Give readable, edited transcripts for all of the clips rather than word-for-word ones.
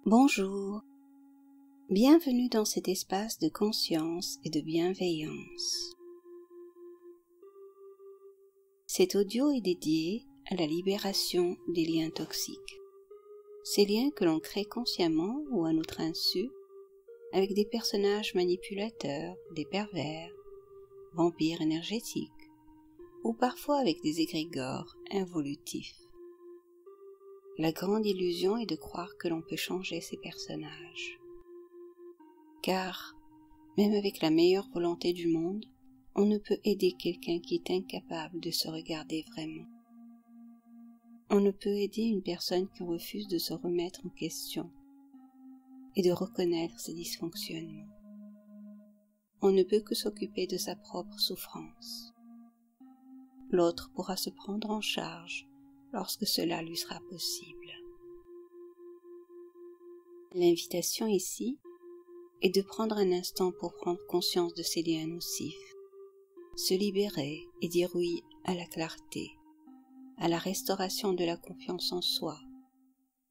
Bonjour, bienvenue dans cet espace de conscience et de bienveillance. Cet audio est dédié à la libération des liens toxiques, ces liens que l'on crée consciemment ou à notre insu avec des personnages manipulateurs, des pervers, vampires énergétiques ou parfois avec des égrégores involutifs. La grande illusion est de croire que l'on peut changer ces personnages. Car, même avec la meilleure volonté du monde, on ne peut aider quelqu'un qui est incapable de se regarder vraiment. On ne peut aider une personne qui refuse de se remettre en question et de reconnaître ses dysfonctionnements. On ne peut que s'occuper de sa propre souffrance. L'autre pourra se prendre en charge lorsque cela lui sera possible. L'invitation ici est de prendre un instant pour prendre conscience de ces liens nocifs, se libérer et dire oui à la clarté, à la restauration de la confiance en soi,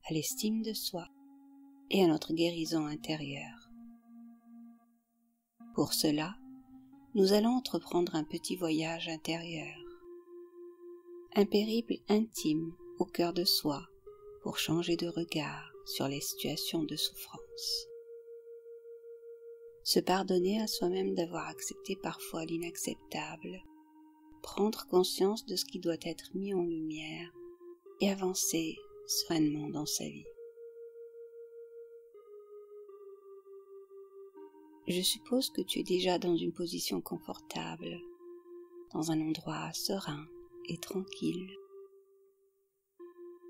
à l'estime de soi et à notre guérison intérieure. Pour cela, nous allons entreprendre un petit voyage intérieur, un périple intime au cœur de soi pour changer de regard sur les situations de souffrance. Se pardonner à soi-même d'avoir accepté parfois l'inacceptable, prendre conscience de ce qui doit être mis en lumière et avancer sereinement dans sa vie. Je suppose que tu es déjà dans une position confortable, dans un endroit serein et tranquille.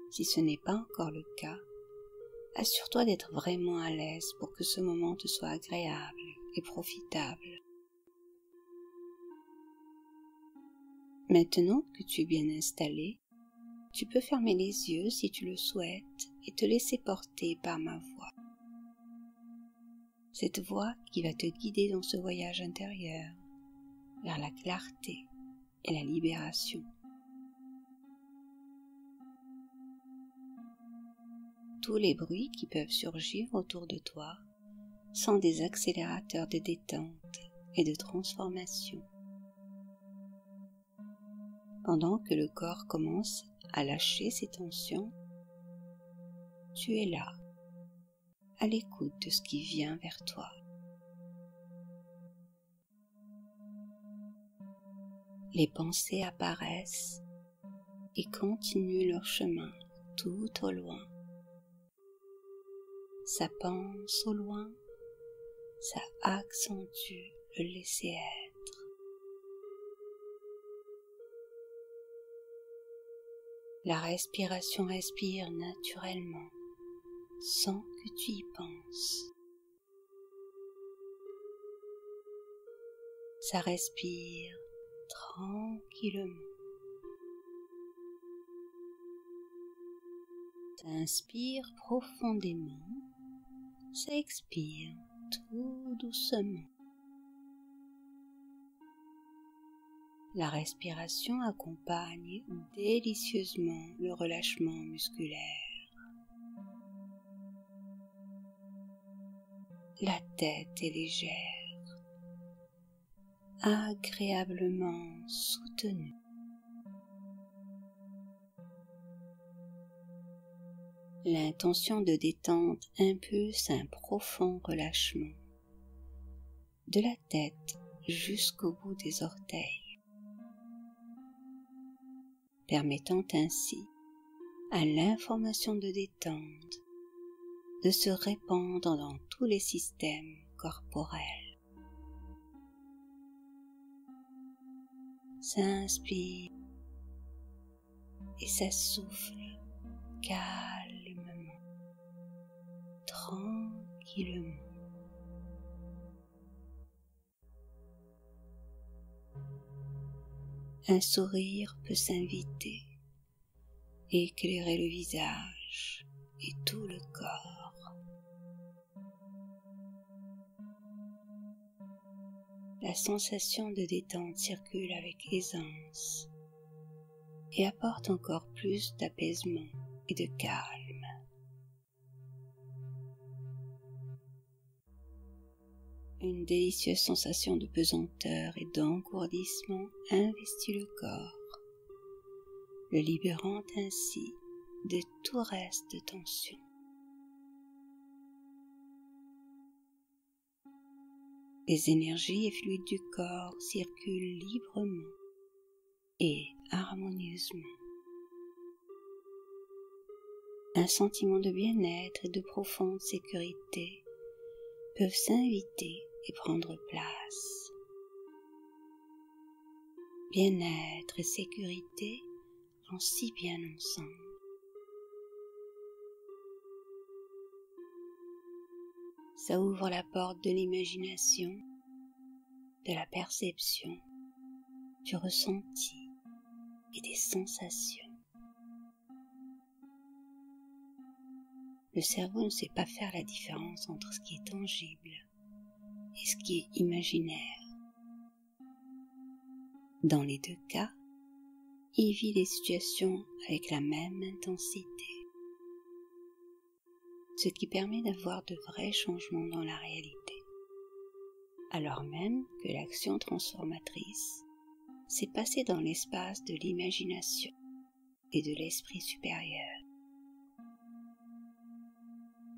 Si ce n'est pas encore le cas, assure-toi d'être vraiment à l'aise pour que ce moment te soit agréable et profitable. Maintenant que tu es bien installé, tu peux fermer les yeux si tu le souhaites et te laisser porter par ma voix. Cette voix qui va te guider dans ce voyage intérieur vers la clarté et la libération. Tous les bruits qui peuvent surgir autour de toi sont des accélérateurs de détente et de transformation. Pendant que le corps commence à lâcher ses tensions, tu es là, à l'écoute de ce qui vient vers toi. Les pensées apparaissent et continuent leur chemin tout au loin. Ça pense au loin, ça accentue le laisser-être. La respiration respire naturellement, sans que tu y penses. Ça respire tranquillement. Ça inspire profondément. Ça expire tout doucement. La respiration accompagne délicieusement le relâchement musculaire. La tête est légère, agréablement soutenue. L'intention de détente impulse un profond relâchement, de la tête jusqu'au bout des orteils, permettant ainsi à l'information de détente de se répandre dans tous les systèmes corporels. Ça inspire et ça souffle calmement, tranquillement. Un sourire peut s'inviter et éclairer le visage et tout le corps. La sensation de détente circule avec aisance et apporte encore plus d'apaisement et de calme. Une délicieuse sensation de pesanteur et d'engourdissement investit le corps, le libérant ainsi de tout reste de tension. Les énergies et fluides du corps circulent librement et harmonieusement. Un sentiment de bien-être et de profonde sécurité peuvent s'inviter et prendre place. Bien-être et sécurité vont si bien ensemble. Ça ouvre la porte de l'imagination, de la perception, du ressenti et des sensations. Le cerveau ne sait pas faire la différence entre ce qui est tangible et ce qui est imaginaire. Dans les deux cas, il vit les situations avec la même intensité, ce qui permet d'avoir de vrais changements dans la réalité, alors même que l'action transformatrice s'est passée dans l'espace de l'imagination et de l'esprit supérieur.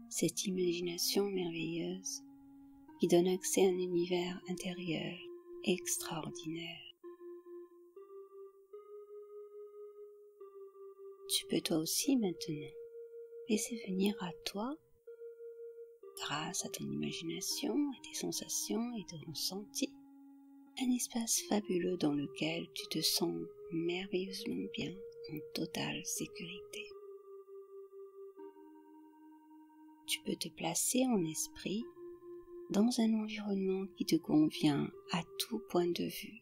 Cette imagination merveilleuse qui donne accès à un univers intérieur extraordinaire. Tu peux toi aussi maintenant laisser venir à toi, grâce à ton imagination, à tes sensations et tes ressentis, un espace fabuleux dans lequel tu te sens merveilleusement bien, en totale sécurité. Tu peux te placer en esprit dans un environnement qui te convient à tout point de vue.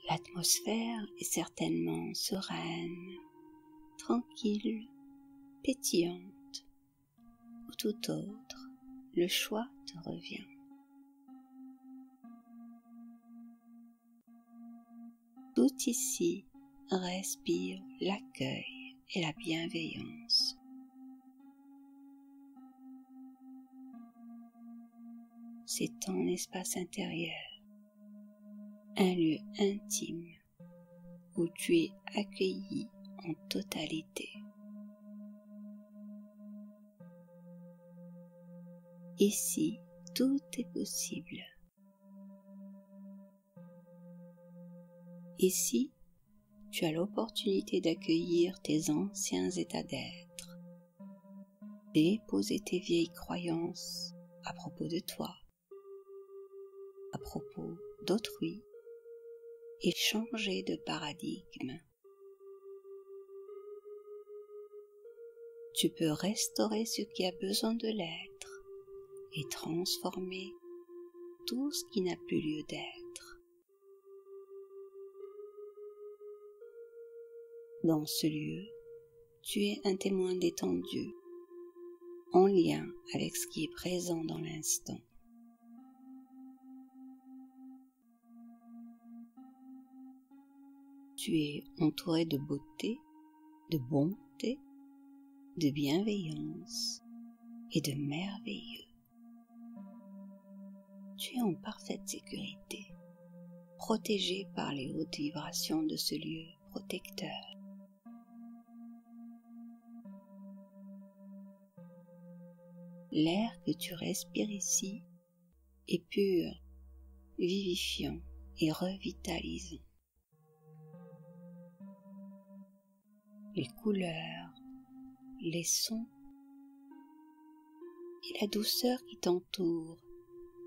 L'atmosphère est certainement sereine, tranquille, pétillante, ou tout autre, le choix te revient. Tout ici respire l'accueil et la bienveillance. C'est ton espace intérieur, un lieu intime où tu es accueilli en totalité. Ici, tout est possible. Ici, tu as l'opportunité d'accueillir tes anciens états d'être, déposer tes vieilles croyances à propos de toi, à propos d'autrui, et changer de paradigme. Tu peux restaurer ce qui a besoin de l'être et transformer tout ce qui n'a plus lieu d'être. Dans ce lieu, tu es un témoin détendu, en lien avec ce qui est présent dans l'instant. Tu es entouré de beauté, de bonté, de bienveillance et de merveilleux. Tu es en parfaite sécurité, protégé par les hautes vibrations de ce lieu protecteur. L'air que tu respires ici est pur, vivifiant et revitalisant. Les couleurs, les sons et la douceur qui t'entoure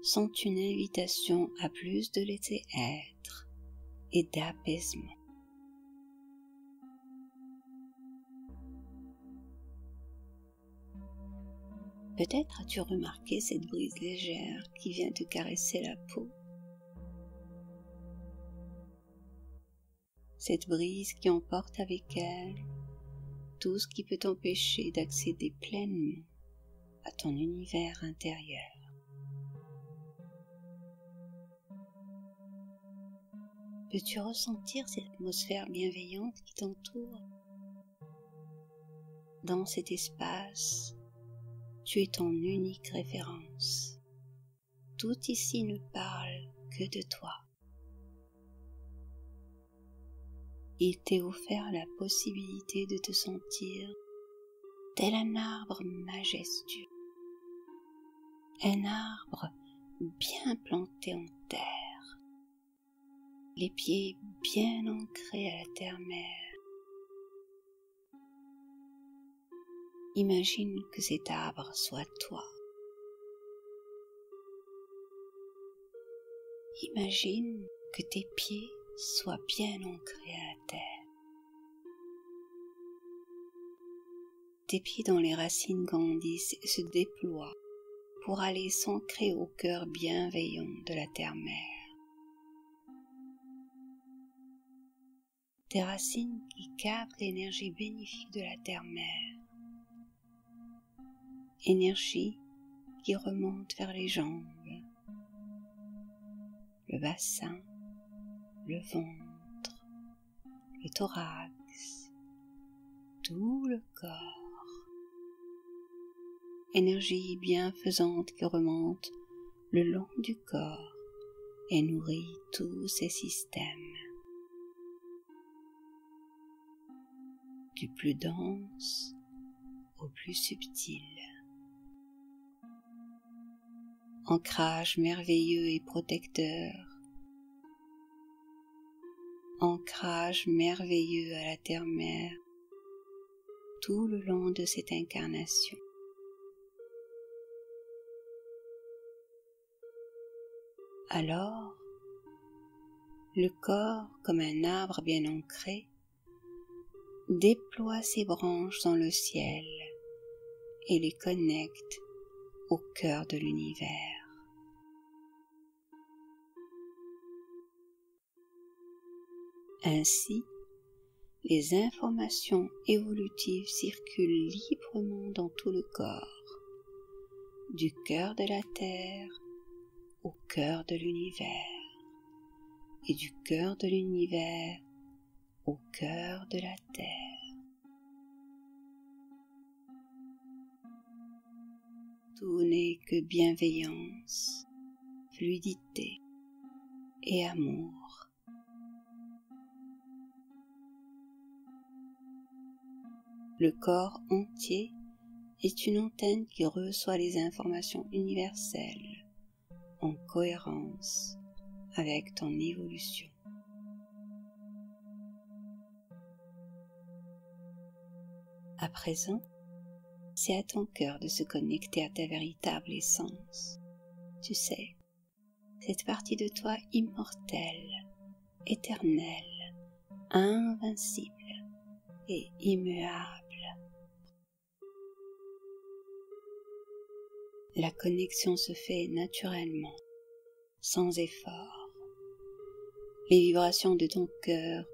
sont une invitation à plus de laisser-être et d'apaisement. Peut-être as-tu remarqué cette brise légère qui vient te caresser la peau. Cette brise qui emporte avec elle tout ce qui peut t'empêcher d'accéder pleinement à ton univers intérieur. Peux-tu ressentir cette atmosphère bienveillante qui t'entoure? Dans cet espace, tu es ton unique référence. Tout ici ne parle que de toi. Il t'est offert la possibilité de te sentir tel un arbre majestueux, un arbre bien planté en terre, les pieds bien ancrés à la terre-mère. Imagine que cet arbre soit toi. Imagine que tes pieds soient bien ancrés à la terre. Tes pieds dont les racines grandissent et se déploient pour aller s'ancrer au cœur bienveillant de la terre-mère. Tes racines qui captent l'énergie bénéfique de la terre-mère. Énergie qui remonte vers les jambes, le bassin, le ventre, le thorax, tout le corps. Énergie bienfaisante qui remonte le long du corps et nourrit tous ces systèmes. Du plus dense au plus subtil. Ancrage merveilleux et protecteur. Ancrage merveilleux à la terre-mère tout le long de cette incarnation. Alors, le corps, comme un arbre bien ancré, déploie ses branches dans le ciel et les connecte au cœur de l'univers. Ainsi, les informations évolutives circulent librement dans tout le corps, du cœur de la Terre au cœur de l'univers, et du cœur de l'univers au cœur de la Terre. Tout n'est que bienveillance, fluidité et amour. Le corps entier est une antenne qui reçoit les informations universelles en cohérence avec ton évolution. À présent, c'est à ton cœur de se connecter à ta véritable essence. Tu sais, cette partie de toi immortelle, éternelle, invincible et immuable. La connexion se fait naturellement, sans effort. Les vibrations de ton cœur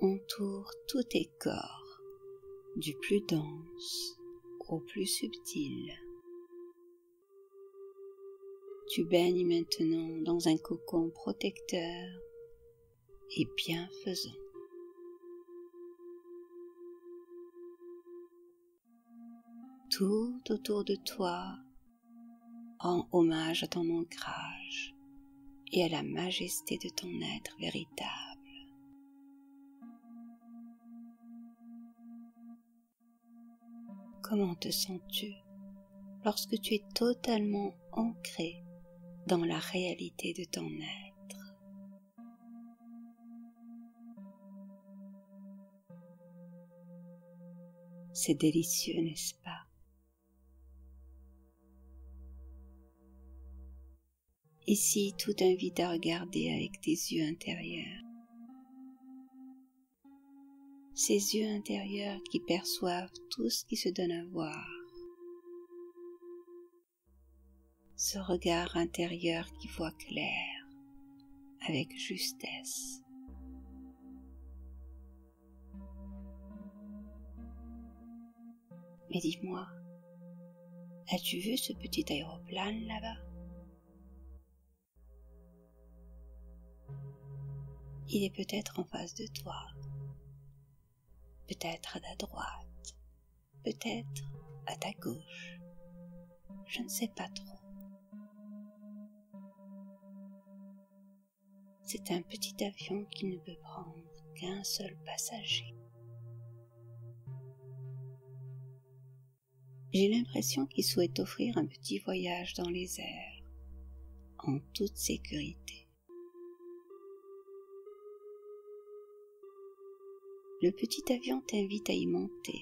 entourent tous tes corps, du plus dense au plus subtil. Tu baignes maintenant dans un cocon protecteur et bienfaisant. Tout autour de toi rend hommage à ton ancrage et à la majesté de ton être véritable. Comment te sens-tu lorsque tu es totalement ancré dans la réalité de ton être? C'est délicieux, n'est-ce pas? Ici, tout invite à regarder avec tes yeux intérieurs. Ces yeux intérieurs qui perçoivent tout ce qui se donne à voir. Ce regard intérieur qui voit clair, avec justesse. Mais dis-moi, as-tu vu ce petit aéroplane là-bas? Il est peut-être en face de toi, peut-être à ta droite, peut-être à ta gauche, je ne sais pas trop. C'est un petit avion qui ne peut prendre qu'un seul passager. J'ai l'impression qu'il souhaite offrir un petit voyage dans les airs, en toute sécurité. Le petit avion t'invite à y monter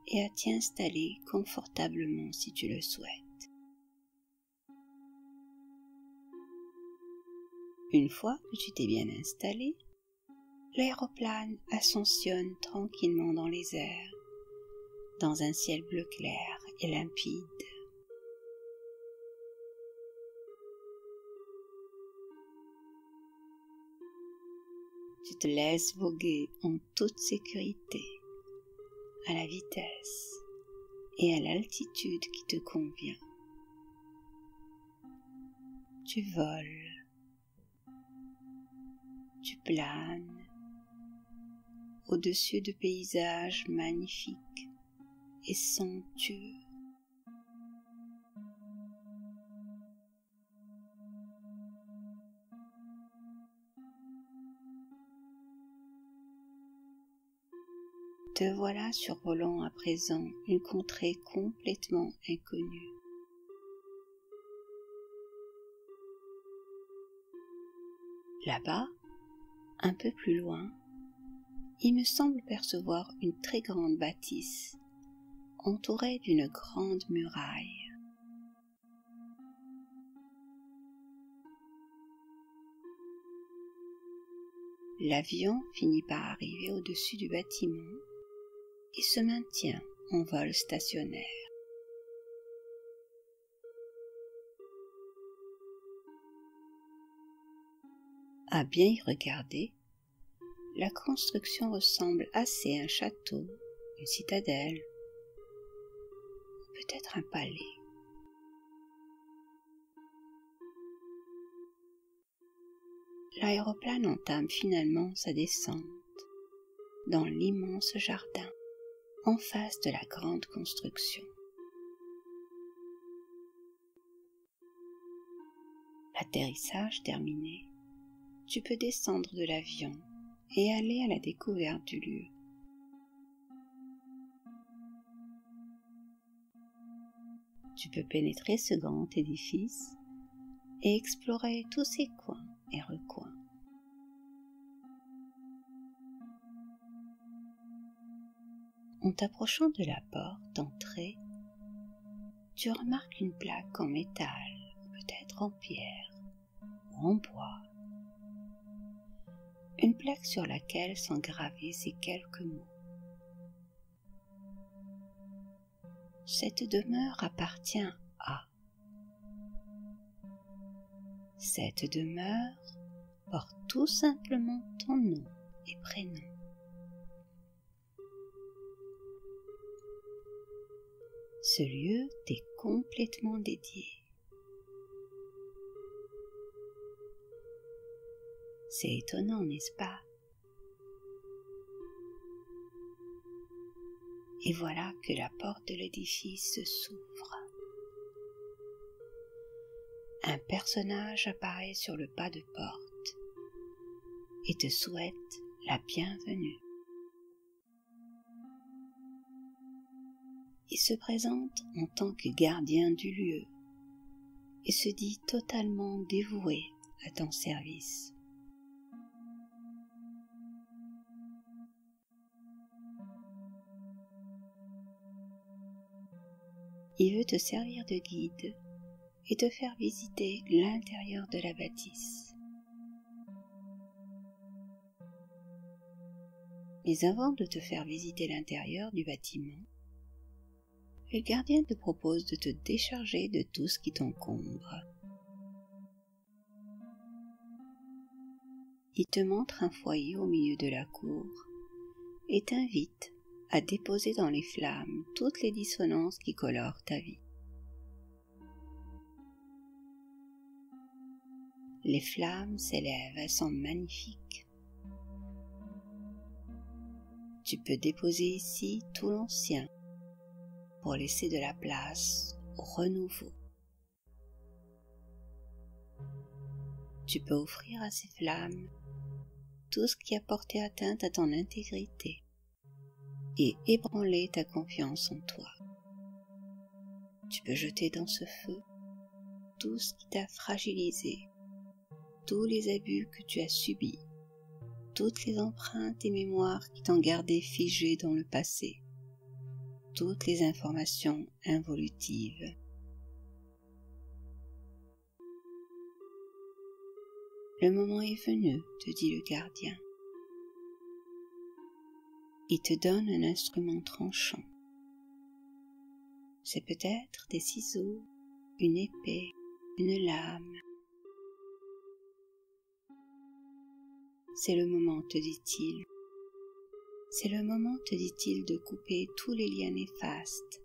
et à t'y installer confortablement si tu le souhaites. Une fois que tu t'es bien installé, l'aéroplane ascensionne tranquillement dans les airs, dans un ciel bleu clair et limpide. Tu te laisses voguer en toute sécurité, à la vitesse et à l'altitude qui te convient. Tu voles, tu planes au-dessus de paysages magnifiques et somptueux. Te voilà survolant à présent une contrée complètement inconnue. Là-bas, un peu plus loin, il me semble percevoir une très grande bâtisse, entourée d'une grande muraille. L'avion finit par arriver au-dessus du bâtiment et se maintient en vol stationnaire. À bien y regarder, la construction ressemble assez à un château, une citadelle, ou peut-être un palais. L'aéroplane entame finalement sa descente dans l'immense jardin en face de la grande construction. L'atterrissage terminé, tu peux descendre de l'avion et aller à la découverte du lieu. Tu peux pénétrer ce grand édifice et explorer tous ses coins et recoins. En t'approchant de la porte d'entrée, tu remarques une plaque en métal, peut-être en pierre ou en bois. Une plaque sur laquelle sont gravés ces quelques mots. Cette demeure appartient à. Cette demeure porte tout simplement ton nom et prénom. Ce lieu t'est complètement dédié. C'est étonnant, n'est-ce pas? Et voilà que la porte de l'édifice s'ouvre. Un personnage apparaît sur le pas de porte et te souhaite la bienvenue. Il se présente en tant que gardien du lieu et se dit totalement dévoué à ton service. Il veut te servir de guide et te faire visiter l'intérieur de la bâtisse. Mais avant de te faire visiter l'intérieur du bâtiment, le gardien te propose de te décharger de tout ce qui t'encombre. Il te montre un foyer au milieu de la cour et t'invite à déposer dans les flammes toutes les dissonances qui colorent ta vie. Les flammes s'élèvent, elles sont magnifiques. Tu peux déposer ici tout l'ancien pour laisser de la place au renouveau. Tu peux offrir à ces flammes tout ce qui a porté atteinte à ton intégrité et ébranler ta confiance en toi. Tu peux jeter dans ce feu tout ce qui t'a fragilisé, tous les abus que tu as subis, toutes les empreintes et mémoires qui t'ont gardé figé dans le passé, toutes les informations involutives. Le moment est venu, te dit le gardien. Il te donne un instrument tranchant. C'est peut-être des ciseaux, une épée, une lame. C'est le moment, te dit-il. C'est le moment, te dit-il, de couper tous les liens néfastes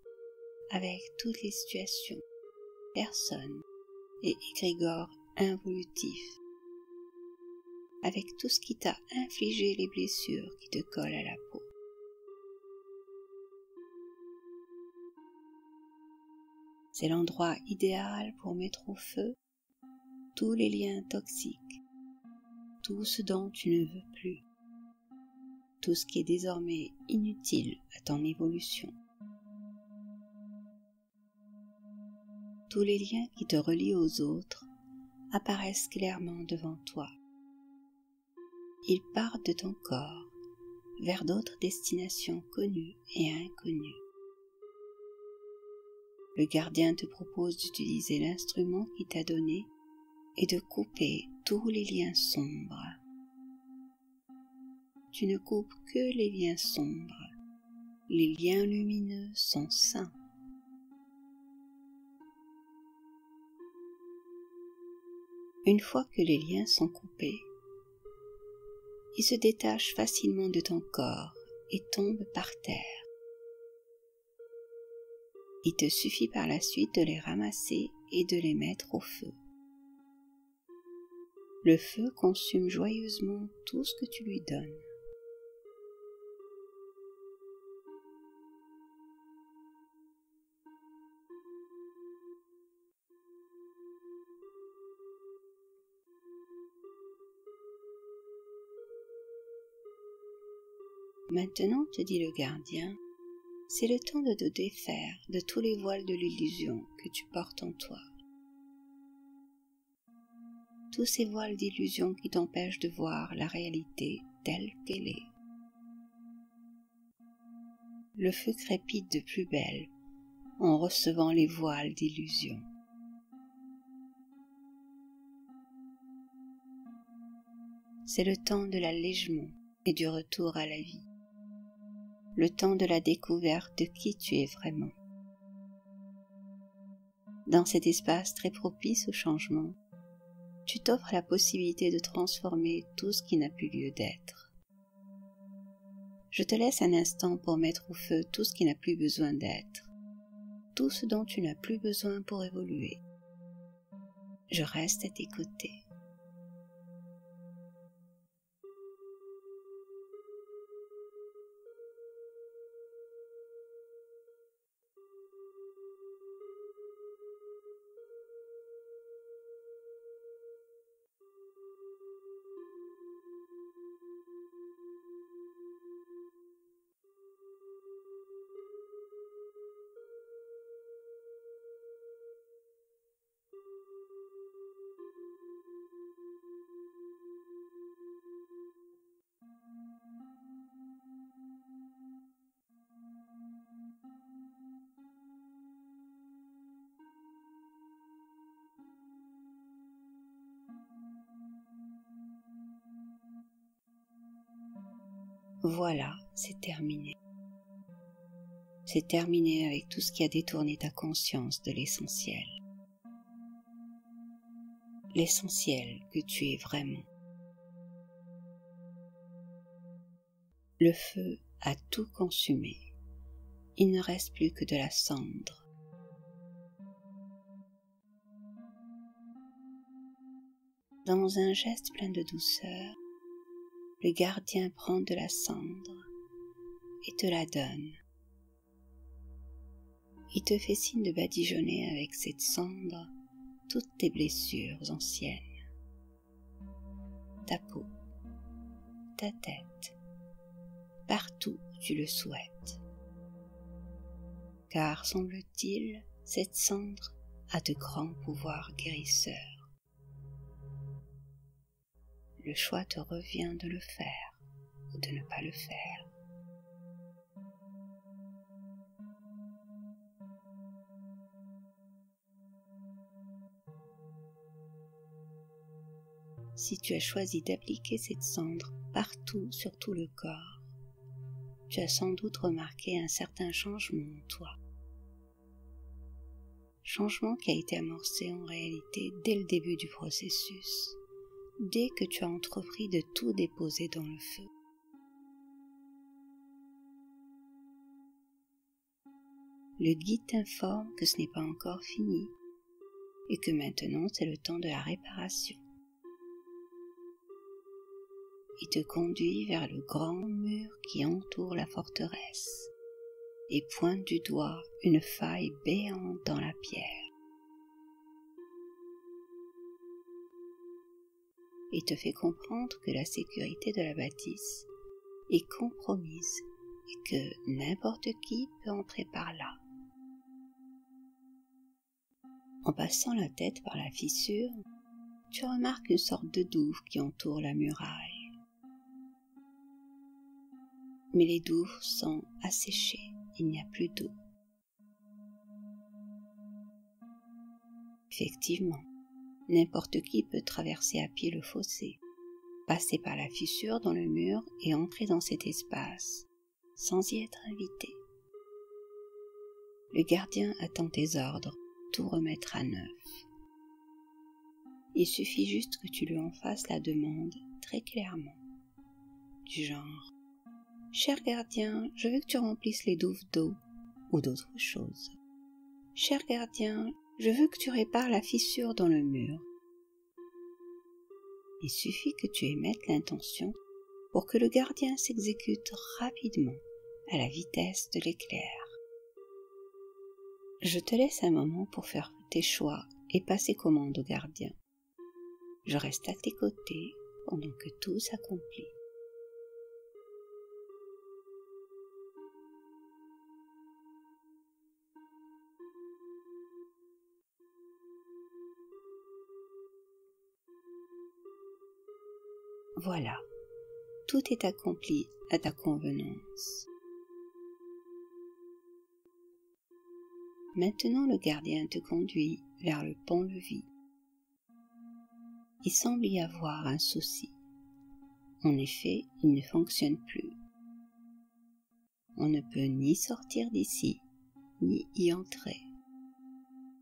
avec toutes les situations, personnes et égrégores involutifs, avec tout ce qui t'a infligé les blessures qui te collent à la peau. C'est l'endroit idéal pour mettre au feu tous les liens toxiques, tout ce dont tu ne veux plus, tout ce qui est désormais inutile à ton évolution. Tous les liens qui te relient aux autres apparaissent clairement devant toi. Ils partent de ton corps vers d'autres destinations connues et inconnues. Le gardien te propose d'utiliser l'instrument qu'il t'a donné et de couper tous les liens sombres. Tu ne coupes que les liens sombres. Les liens lumineux sont sains. Une fois que les liens sont coupés, ils se détachent facilement de ton corps et tombent par terre. Il te suffit par la suite de les ramasser et de les mettre au feu. Le feu consume joyeusement tout ce que tu lui donnes. Maintenant, te dit le gardien, c'est le temps de te défaire de tous les voiles de l'illusion que tu portes en toi. Tous ces voiles d'illusion qui t'empêchent de voir la réalité telle qu'elle est. Le feu crépite de plus belle en recevant les voiles d'illusion. C'est le temps de l'allègement et du retour à la vie. Le temps de la découverte de qui tu es vraiment. Dans cet espace très propice au changement, tu t'offres la possibilité de transformer tout ce qui n'a plus lieu d'être. Je te laisse un instant pour mettre au feu tout ce qui n'a plus besoin d'être, tout ce dont tu n'as plus besoin pour évoluer. Je reste à tes côtés. Voilà, c'est terminé. C'est terminé avec tout ce qui a détourné ta conscience de l'essentiel. L'essentiel que tu es vraiment. Le feu a tout consumé. Il ne reste plus que de la cendre. Dans un geste plein de douceur, le gardien prend de la cendre et te la donne. Il te fait signe de badigeonner avec cette cendre toutes tes blessures anciennes, ta peau, ta tête, partout où tu le souhaites. Car, semble-t-il, cette cendre a de grands pouvoirs guérisseurs. Le choix te revient de le faire ou de ne pas le faire. Si tu as choisi d'appliquer cette cendre partout sur tout le corps, tu as sans doute remarqué un certain changement en toi. Changement qui a été amorcé en réalité dès le début du processus, dès que tu as entrepris de tout déposer dans le feu. Le guide t'informe que ce n'est pas encore fini et que maintenant c'est le temps de la réparation. Il te conduit vers le grand mur qui entoure la forteresse et pointe du doigt une faille béante dans la pierre. Il te fait comprendre que la sécurité de la bâtisse est compromise et que n'importe qui peut entrer par là. En passant la tête par la fissure, tu remarques une sorte de douve qui entoure la muraille. Mais les douves sont asséchées, il n'y a plus d'eau. Effectivement, n'importe qui peut traverser à pied le fossé, passer par la fissure dans le mur et entrer dans cet espace, sans y être invité. Le gardien attend tes ordres, tout remettre à neuf. Il suffit juste que tu lui en fasses la demande très clairement, du genre « Cher gardien, je veux que tu remplisses les douves d'eau » ou d'autres choses. « Cher gardien, je veux que tu répares la fissure dans le mur. » Il suffit que tu émettes l'intention pour que le gardien s'exécute rapidement à la vitesse de l'éclair. Je te laisse un moment pour faire tes choix et passer commande au gardien. Je reste à tes côtés pendant que tout s'accomplit. Voilà, tout est accompli à ta convenance. Maintenant le gardien te conduit vers le pont-levis. Il semble y avoir un souci. En effet, il ne fonctionne plus. On ne peut ni sortir d'ici, ni y entrer.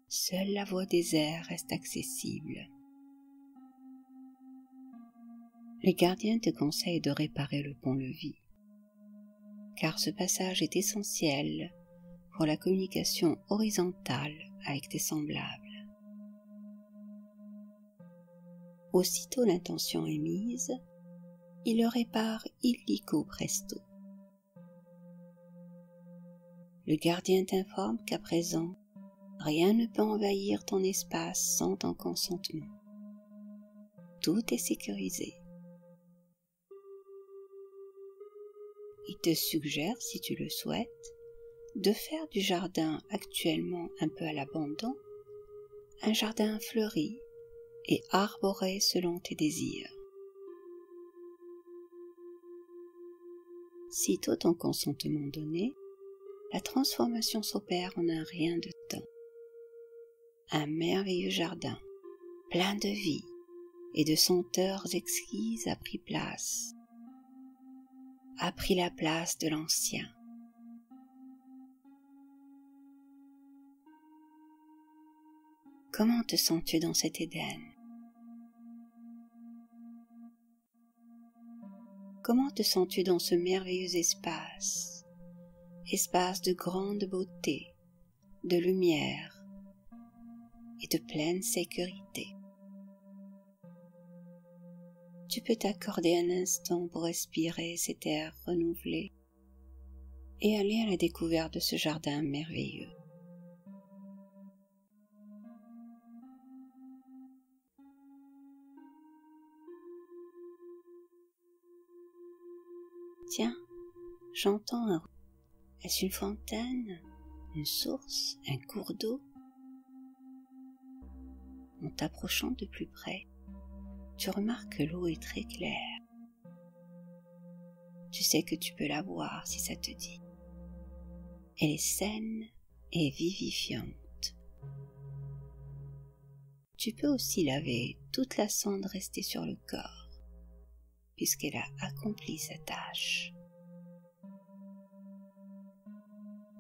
Seule la voie des airs reste accessible. Le gardien te conseille de réparer le pont-levis, car ce passage est essentiel pour la communication horizontale avec tes semblables. Aussitôt l'intention est mise, il le répare illico presto. Le gardien t'informe qu'à présent, rien ne peut envahir ton espace sans ton consentement. Tout est sécurisé. Il te suggère, si tu le souhaites, de faire du jardin actuellement un peu à l'abandon un jardin fleuri et arboré selon tes désirs. Sitôt ton consentement donné, la transformation s'opère en un rien de temps. Un merveilleux jardin, plein de vie et de senteurs exquises a pris la place de l'ancien. Comment te sens-tu dans cet Éden? Comment te sens-tu dans ce merveilleux espace de grande beauté, de lumière et de pleine sécurité? Tu peux t'accorder un instant pour respirer cet air renouvelé et aller à la découverte de ce jardin merveilleux. Tiens, j'entends un... Est-ce une fontaine, une source, un cours d'eau? En t'approchant de plus près, tu remarques que l'eau est très claire. Tu sais que tu peux la boire si ça te dit. Elle est saine et vivifiante. Tu peux aussi laver toute la cendre restée sur le corps, puisqu'elle a accompli sa tâche.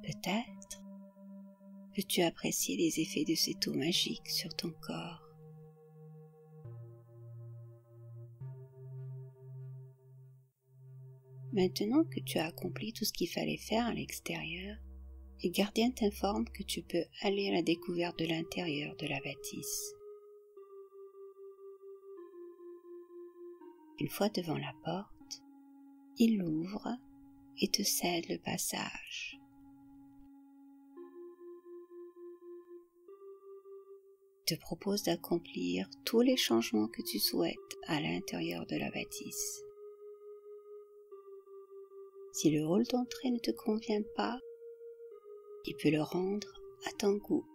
Peut-être peux-tu apprécier les effets de cette eau magique sur ton corps. Maintenant que tu as accompli tout ce qu'il fallait faire à l'extérieur, les gardiens t'informent que tu peux aller à la découverte de l'intérieur de la bâtisse. Une fois devant la porte, ils l'ouvrent et te cèdent le passage. Ils te proposent d'accomplir tous les changements que tu souhaites à l'intérieur de la bâtisse. Si le hall d'entrée ne te convient pas, il peut le rendre à ton goût.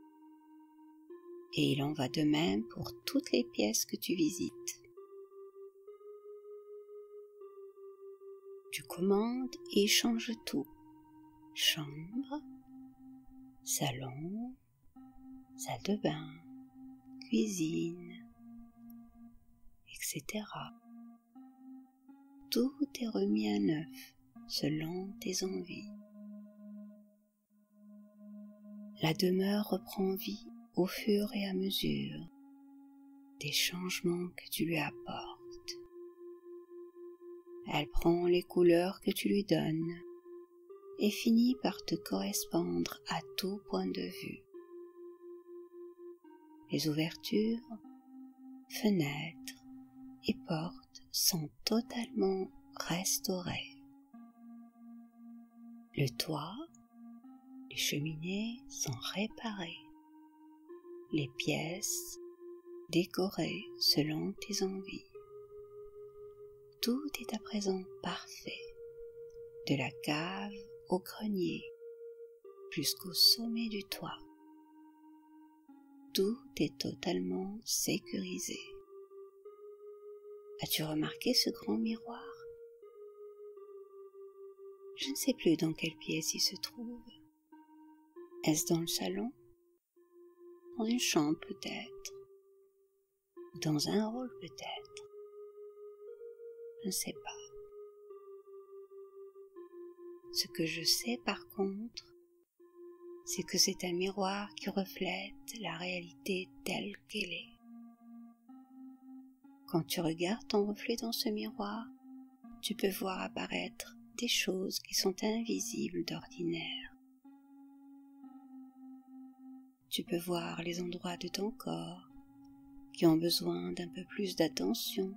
Et il en va de même pour toutes les pièces que tu visites. Tu commandes et il change tout. Chambre, salon, salle de bain, cuisine, etc. Tout est remis à neuf selon tes envies. La demeure reprend vie au fur et à mesure des changements que tu lui apportes. Elle prend les couleurs que tu lui donnes et finit par te correspondre à tout point de vue. Les ouvertures, fenêtres et portes sont totalement restaurées. Le toit, les cheminées sont réparées. Les pièces décorées selon tes envies. Tout est à présent parfait, de la cave au grenier jusqu'au sommet du toit. Tout est totalement sécurisé. As-tu remarqué ce grand miroir? Je ne sais plus dans quelle pièce il se trouve. Est-ce dans le salon? Dans une chambre peut-être? Dans un hall peut-être? Je ne sais pas. Ce que je sais par contre, c'est que c'est un miroir qui reflète la réalité telle qu'elle est. Quand tu regardes ton reflet dans ce miroir, tu peux voir apparaître des choses qui sont invisibles d'ordinaire. Tu peux voir les endroits de ton corps qui ont besoin d'un peu plus d'attention.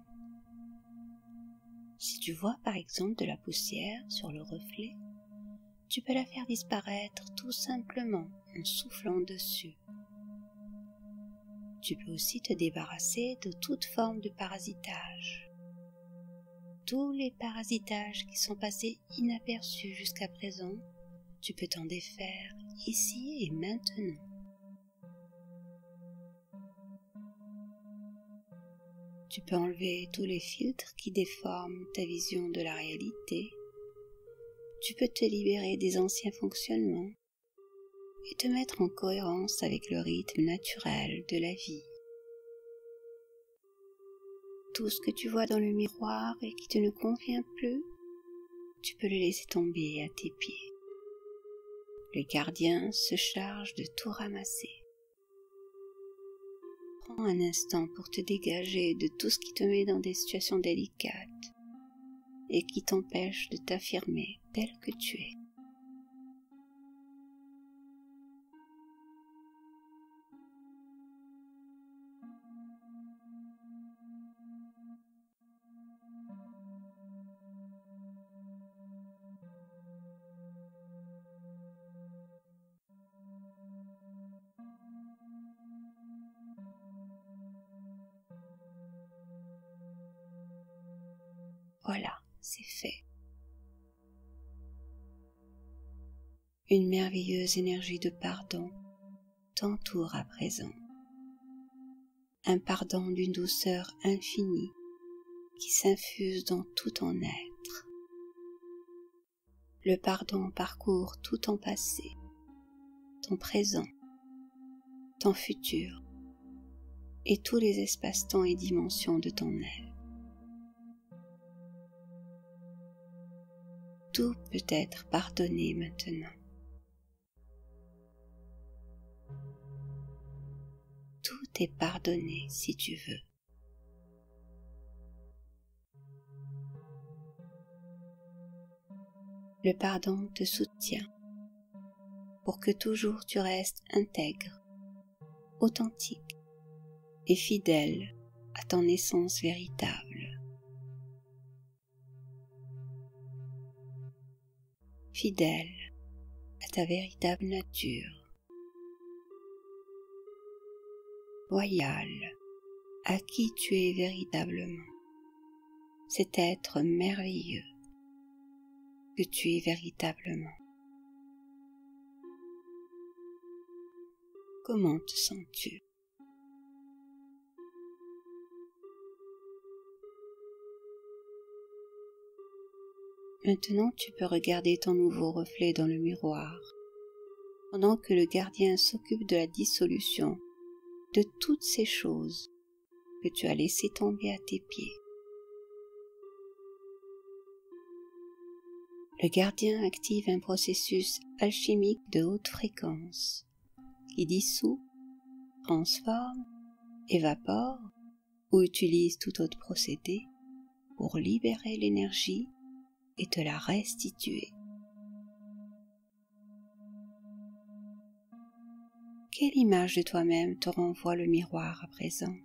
Si tu vois par exemple de la poussière sur le reflet, tu peux la faire disparaître tout simplement en soufflant dessus. Tu peux aussi te débarrasser de toute forme de parasitage. Tous les parasitages qui sont passés inaperçus jusqu'à présent, tu peux t'en défaire ici et maintenant. Tu peux enlever tous les filtres qui déforment ta vision de la réalité. Tu peux te libérer des anciens fonctionnements et te mettre en cohérence avec le rythme naturel de la vie. Tout ce que tu vois dans le miroir et qui te ne convient plus, tu peux le laisser tomber à tes pieds. Le gardien se charge de tout ramasser. Prends un instant pour te dégager de tout ce qui te met dans des situations délicates et qui t'empêche de t'affirmer tel que tu es. Voilà, c'est fait. Une merveilleuse énergie de pardon t'entoure à présent. Un pardon d'une douceur infinie qui s'infuse dans tout ton être. Le pardon parcourt tout ton passé, ton présent, ton futur et tous les espaces-temps et dimensions de ton être. Tout peut être pardonné maintenant. Tout est pardonné si tu veux. Le pardon te soutient pour que toujours tu restes intègre, authentique et fidèle à ton essence véritable. Fidèle à ta véritable nature. Loyal à qui tu es véritablement. Cet être merveilleux que tu es véritablement. Comment te sens-tu? Maintenant, tu peux regarder ton nouveau reflet dans le miroir, pendant que le gardien s'occupe de la dissolution de toutes ces choses que tu as laissées tomber à tes pieds. Le gardien active un processus alchimique de haute fréquence qui dissout, transforme, évapore ou utilise tout autre procédé pour libérer l'énergie et te la restituer. Quelle image de toi-même te renvoie le miroir à présent?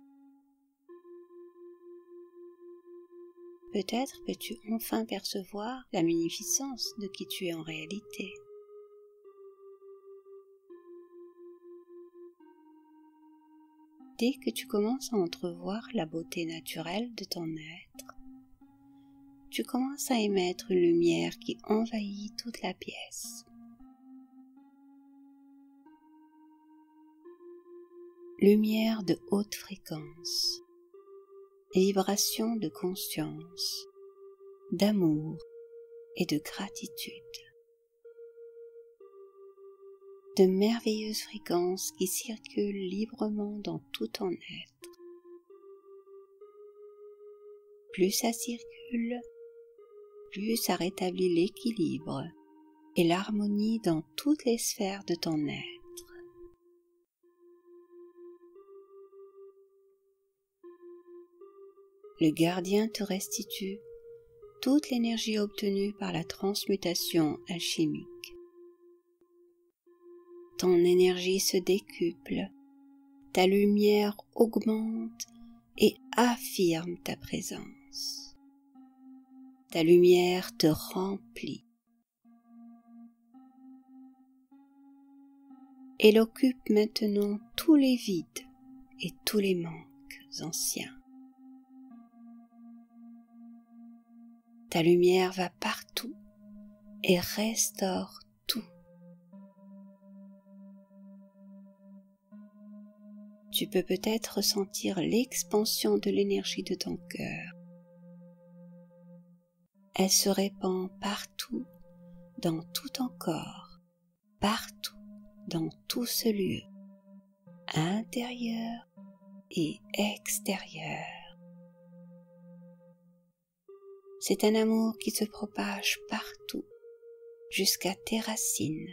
Peut-être peux-tu enfin percevoir la magnificence de qui tu es en réalité. Dès que tu commences à entrevoir la beauté naturelle de ton être, tu commences à émettre une lumière qui envahit toute la pièce. Lumière de haute fréquence, vibration de conscience, d'amour et de gratitude. De merveilleuses fréquences qui circulent librement dans tout ton être. Plus ça circule, plus ça rétablit l'équilibre et l'harmonie dans toutes les sphères de ton être. Le gardien te restitue toute l'énergie obtenue par la transmutation alchimique. Ton énergie se décuple, ta lumière augmente et affirme ta présence. Ta lumière te remplit. Elle occupe maintenant tous les vides et tous les manques anciens. Ta lumière va partout et restaure tout. Tu peux peut-être ressentir l'expansion de l'énergie de ton cœur. Elle se répand partout, dans tout ton corps, partout, dans tout ce lieu, intérieur et extérieur. C'est un amour qui se propage partout, jusqu'à tes racines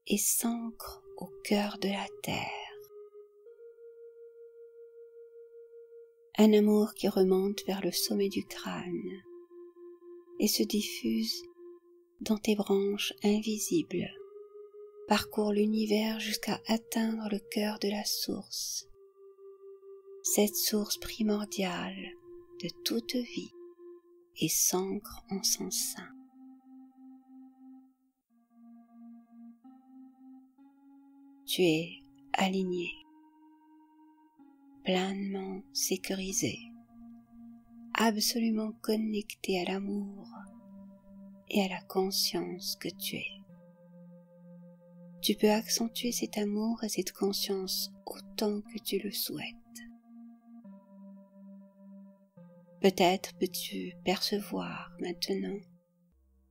et s'ancre au cœur de la terre. Un amour qui remonte vers le sommet du crâne et se diffuse dans tes branches invisibles, parcourt l'univers jusqu'à atteindre le cœur de la source, cette source primordiale de toute vie, et s'ancre en son sein. Tu es aligné, pleinement sécurisé, absolument connecté à l'amour et à la conscience que tu es. Tu peux accentuer cet amour et cette conscience autant que tu le souhaites. Peut-être peux-tu percevoir maintenant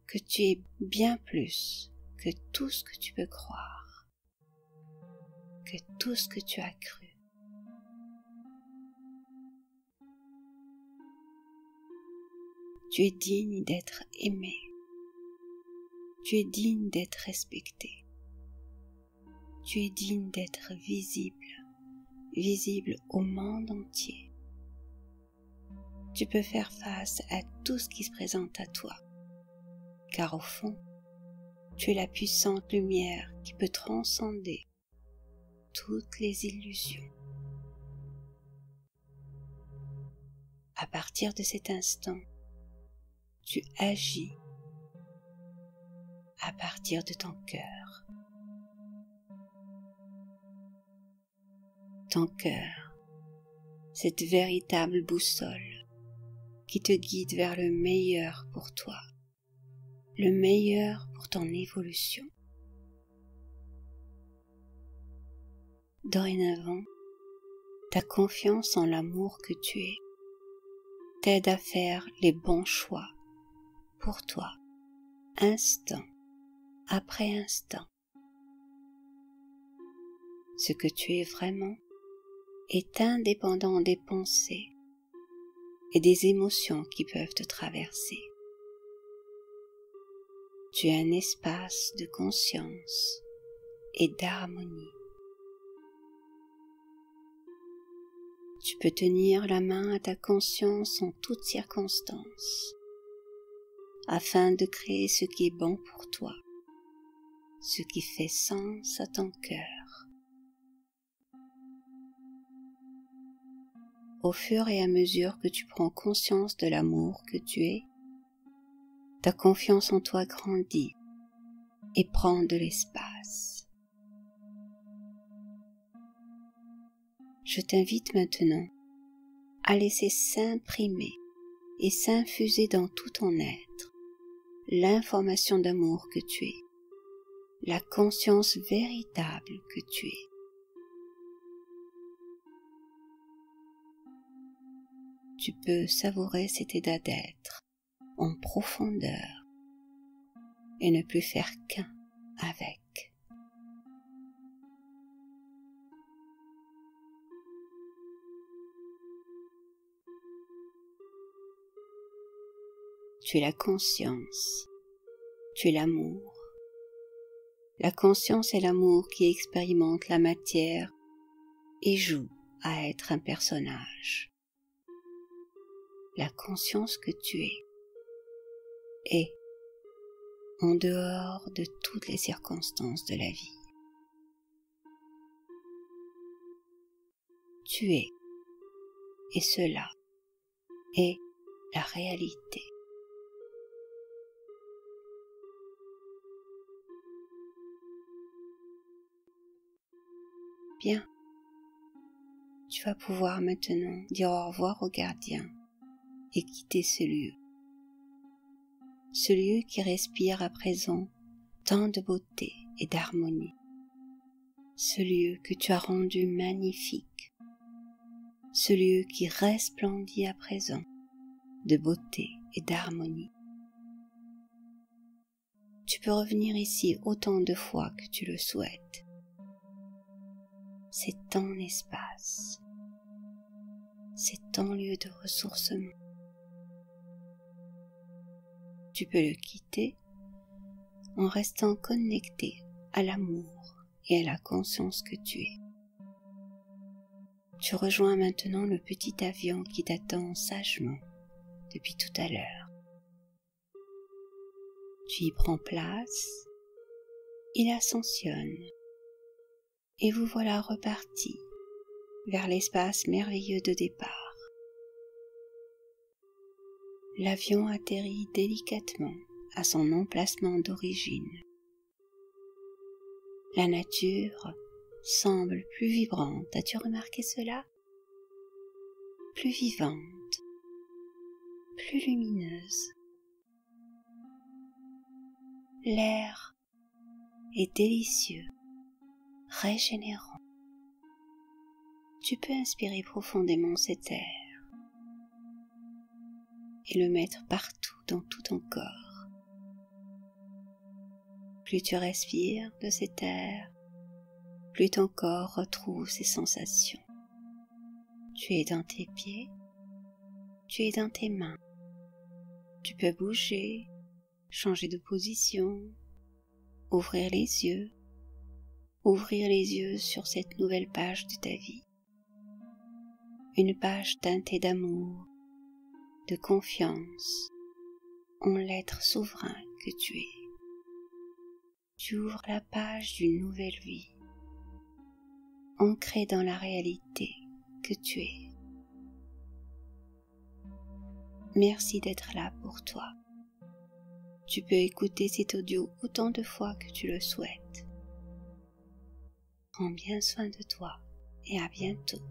que tu es bien plus que tout ce que tu peux croire, que tout ce que tu as cru. Tu es digne d'être aimé. Tu es digne d'être respecté. Tu es digne d'être visible, visible au monde entier. Tu peux faire face à tout ce qui se présente à toi, car au fond, tu es la puissante lumière qui peut transcender toutes les illusions. À partir de cet instant, tu agis à partir de ton cœur. Ton cœur, cette véritable boussole qui te guide vers le meilleur pour toi, le meilleur pour ton évolution. Dorénavant, ta confiance en l'amour que tu es t'aide à faire les bons choix pour toi, instant après instant. Ce que tu es vraiment est indépendant des pensées et des émotions qui peuvent te traverser. Tu es un espace de conscience et d'harmonie. Tu peux tenir la main à ta conscience en toutes circonstances, afin de créer ce qui est bon pour toi, ce qui fait sens à ton cœur. Au fur et à mesure que tu prends conscience de l'amour que tu es, ta confiance en toi grandit et prend de l'espace. Je t'invite maintenant à laisser s'imprimer et s'infuser dans tout ton être l'information d'amour que tu es, la conscience véritable que tu es. Tu peux savourer cet état d'être en profondeur et ne plus faire qu'un avec. Tu es la conscience, tu es l'amour. La conscience est l'amour qui expérimente la matière et joue à être un personnage. La conscience que tu es est en dehors de toutes les circonstances de la vie. Tu es, et cela est la réalité. Bien, tu vas pouvoir maintenant dire au revoir au gardien et quitter ce lieu. Ce lieu qui respire à présent tant de beauté et d'harmonie. Ce lieu que tu as rendu magnifique. Ce lieu qui resplendit à présent de beauté et d'harmonie. Tu peux revenir ici autant de fois que tu le souhaites. C'est ton espace. C'est ton lieu de ressourcement. Tu peux le quitter en restant connecté à l'amour et à la conscience que tu es. Tu rejoins maintenant le petit avion qui t'attend sagement depuis tout à l'heure. Tu y prends place, il ascensionne, et vous voilà repartis vers l'espace merveilleux de départ. L'avion atterrit délicatement à son emplacement d'origine. La nature semble plus vibrante, as-tu remarqué cela? Plus vivante, plus lumineuse. L'air est délicieux régénérant. Tu peux inspirer profondément cet air et le mettre partout dans tout ton corps. Plus tu respires de cet air, plus ton corps retrouve ses sensations. Tu es dans tes pieds, tu es dans tes mains. Tu peux bouger, changer de position, ouvrir les yeux sur cette nouvelle page de ta vie. Une page teintée d'amour, de confiance en l'être souverain que tu es. Tu ouvres la page d'une nouvelle vie, ancrée dans la réalité que tu es. Merci d'être là pour toi. Tu peux écouter cet audio autant de fois que tu le souhaites. Prends bien soin de toi et à bientôt.